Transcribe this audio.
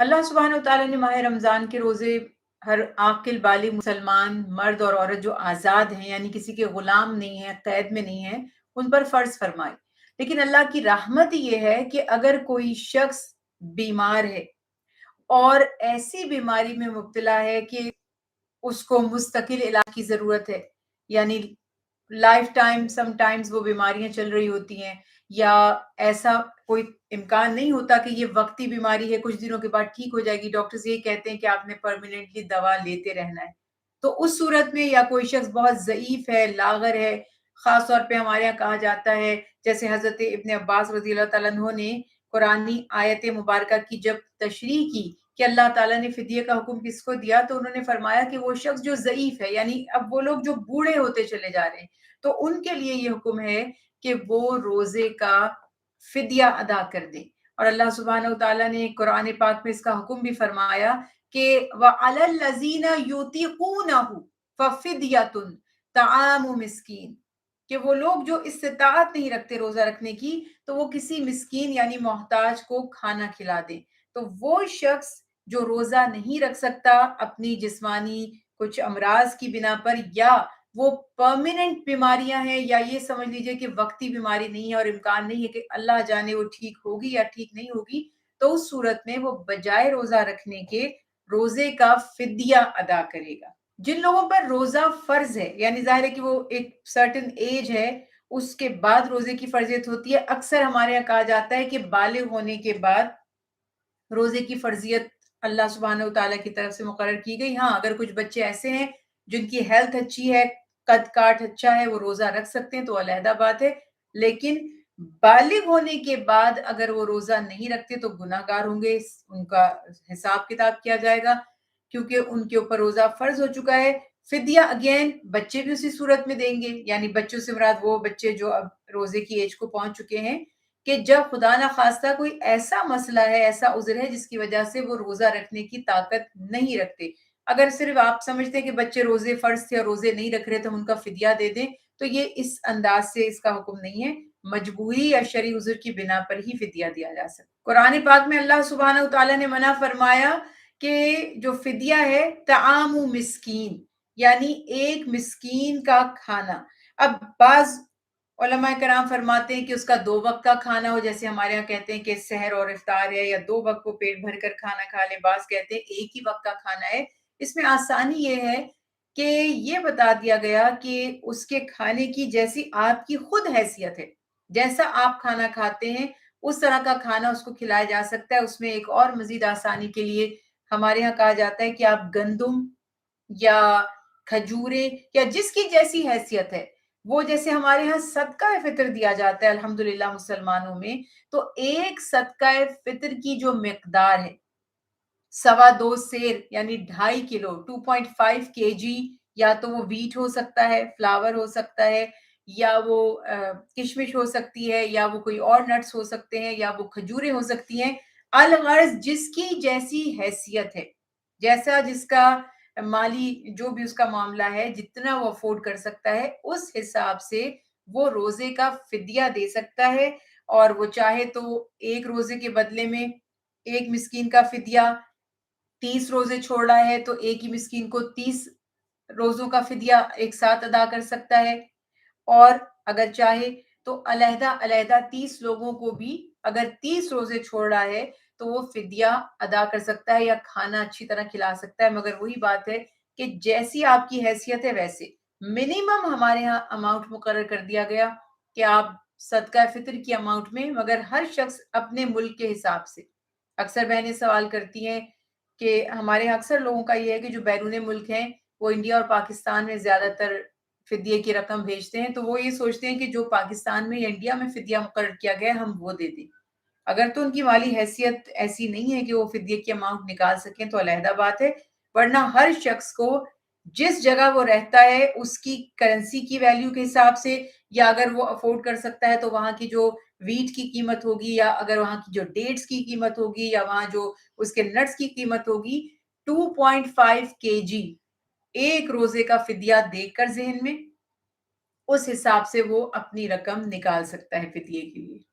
اللہ सुब्हान तआला ने माह रमज़ान के रोज़े हर आकिल बालिग मुसलमान मर्द और औरत जो आज़ाद हैं यानी किसी के गुलाम नहीं हैं, क़ैद में नहीं हैं, उन पर फ़र्ज़ फ़रमाए। लेकिन अल्लाह की रहमत ये है कि अगर कोई शख़्स बीमार है और ऐसी बीमारी में मुब्तला है कि उसको मुस्तकिल इलाज की ज़रूरत है, यानी लाइफ टाइम समटाइम्स वो बीमारियां चल रही होती हैं या ऐसा कोई इम्कान नहीं होता कि ये वक्ती बीमारी है कुछ दिनों के बाद ठीक हो जाएगी, डॉक्टर्स यही कहते हैं कि आपने परमानेंटली दवा लेते रहना है। तो उस सूरत में या कोई शख्स बहुत ज़ईफ है, लागर है, खास तौर पे हमारे यहाँ कहा जाता है जैसे हजरत इब्न अब्बास रज़ी अल्लाह तआला अन्हु ने कुरानी आयत मुबारका की जब तशरीह की कि अल्लाह ताला ने फिदिये का हुक्म किसको दिया, तो उन्होंने फरमाया कि वो शख्स जो ज़ईफ है, यानी अब वो लोग जो बूढ़े होते चले जा रहे हैं, तो उनके लिए ये हुक्म है कि वो रोज़े का फिदिया अदा कर दें। और अल्लाह सुब्हानहू तआला ने कुरान पाक में इसका हुक्म भी फरमाया कि व अलल लज़ीना युतीक़ूनहु फ़फ़िद्यतुन तआमु मिस्कीन, कि वो लोग जो इस्तिताअत नहीं रखते रोज़ा रखने की, तो वो किसी मिस्कीन यानी मोहताज को खाना खिला दें। तो वो शख्स जो रोज़ा नहीं रख सकता अपनी जिस्मानी कुछ अमराज़ की बिना पर, या वो परमानेंट बीमारियां हैं, या ये समझ लीजिए कि वक्ती बीमारी नहीं है और इम्कान नहीं है कि अल्लाह जाने वो ठीक होगी या ठीक नहीं होगी, तो उस सूरत में वो बजाय रोज़ा रखने के रोज़े का फिदिया अदा करेगा। जिन लोगों पर रोज़ा फ़र्ज़ है, यानी ज़ाहिर है कि वो एक सर्टेन एज है, उसके बाद रोज़े की फ़र्ज़ियत होती है। अक्सर हमारे यहाँ कहा जाता है कि बालिग होने के बाद रोज़े की फ़र्ज़ियत अल्लाह सुब्हानहू तआला की तरफ से मुकर्रर की गई। हाँ, अगर कुछ बच्चे ऐसे हैं जिनकी हेल्थ अच्छी है, कद-काठ अच्छा है, वो रोज़ा रख सकते हैं तो अलहदा बात है। लेकिन बालिग होने के बाद अगर वो रोज़ा नहीं रखते तो गुनाहगार होंगे, उनका हिसाब-किताब किया जाएगा क्योंकि उनके ऊपर रोज़ा फ़र्ज़ हो चुका है। फिदिया अगेन बच्चे भी उसी सूरत में देंगे, यानी बच्चों से मुराद वो बच्चे जो अब रोज़े की एज को पहुँच चुके हैं कि जब खुदा ना खास्ता कोई ऐसा मसला है, ऐसा उज़्र है जिसकी वजह से वो रोज़ा रखने की ताकत नहीं रखते। अगर सिर्फ़ आप समझते हैं कि बच्चे रोज़े फ़र्ज़ थे और रोज़े नहीं रख रहे तो हम उनका फ़िदिया दे दें, तो ये इस अंदाज़ से इसका हुक्म नहीं है। मजबूरी या शरई उज़्र की बिना पर ही फ़िदिया दिया जा सकता है। कुरान पाक में अल्लाह सुब्हानहू तआला ने मना फरमाया कि जो फ़िदिया है तआमु मिस्कीन, यानी एक मिस्कीन का खाना। अब बाज़ उलमा कराम फरमाते हैं कि उसका 2 वक़्त का खाना हो, जैसे हमारे यहाँ कहते हैं कि सहर और इफ्तार है या 2 वक़्त को पेट भर कर खाना खा ले, बाज़ कहते हैं 1 ही वक़्त का खाना है। इसमें आसानी ये है कि ये बता दिया गया कि उसके खाने की जैसी आपकी खुद हैसियत है, जैसा आप खाना खाते हैं, उस तरह का खाना उसको खिलाया जा सकता है। उसमें एक और मज़ीद आसानी के लिए हमारे यहाँ कहा जाता है कि आप गंदुम या खजूरें या जिसकी जैसी हैसियत है, वो जैसे हमारे यहाँ सदका फ़ितर दिया जाता है अल्हम्दुलिल्लाह मुसलमानों में, तो एक सदका फ़ितर की जो मिक़दार है, सवा 2 सेर यानी 2.5 किलो 2.5 केजी, या तो वो व्हीट हो सकता है, फ्लावर हो सकता है, या वो किशमिश हो सकती है, या वो कोई और नट्स हो सकते हैं, या वो खजूरें हो सकती हैं। अल-ग़र्ज़ जिसकी जैसी हैसियत है, जैसा जिसका माली जो भी उसका मामला है, जितना वो अफ़ोर्ड कर सकता है, उस हिसाब से वो रोज़े का फ़िदिया दे सकता है। और वो चाहे तो 1 रोज़े के बदले में 1 मिस्कीन का फ़िदिया, 30 रोज़े छोड़ रहा है तो एक ही मिस्कीन को 30 रोज़ों का फ़िदिया एक साथ अदा कर सकता है। और अगर चाहे तो अलहदा-अलहदा 30 लोगों को भी, अगर 30 रोज़े छोड़ रहा है, तो वो फ़िदिया अदा कर सकता है या खाना अच्छी तरह खिला सकता है। मगर वही बात है कि जैसी आपकी हैसियत है वैसे। मिनिमम हमारे यहाँ अमाउंट मुकर्रर कर दिया गया कि आप सदका फ़ितर की अमाउंट में, मगर हर शख्स अपने मुल्क के हिसाब से। अक्सर बहनें सवाल करती हैं कि हमारे यहाँ अक्सर लोगों का ये है कि जो बैरून मुल्क हैं, वो इंडिया और पाकिस्तान में ज़्यादातर फ़िदिये की रकम भेजते हैं, तो वो ये सोचते हैं कि जो पाकिस्तान में या इंडिया में फ़िदिया मुकर्रर किया गया है, हम वो दे दें। अगर तो उनकी माली हैसियत ऐसी नहीं है कि वो फ़िदिये की अमाउंट निकाल सकें तो अलहदा बात है, वरना हर शख्स को जिस जगह वो रहता है उसकी करेंसी की वैल्यू के हिसाब से, या अगर वो अफ़ोर्ड कर सकता है तो वहाँ की जो व्हीट की कीमत होगी, या अगर वहाँ की जो डेट्स की कीमत होगी, या वहाँ जो उसके नट्स की कीमत होगी, 2.5 केजी 1 रोज़े का फ़िदिया देकर ज़हन में, उस हिसाब से वो अपनी रकम निकाल सकता है फ़िदिये के लिए।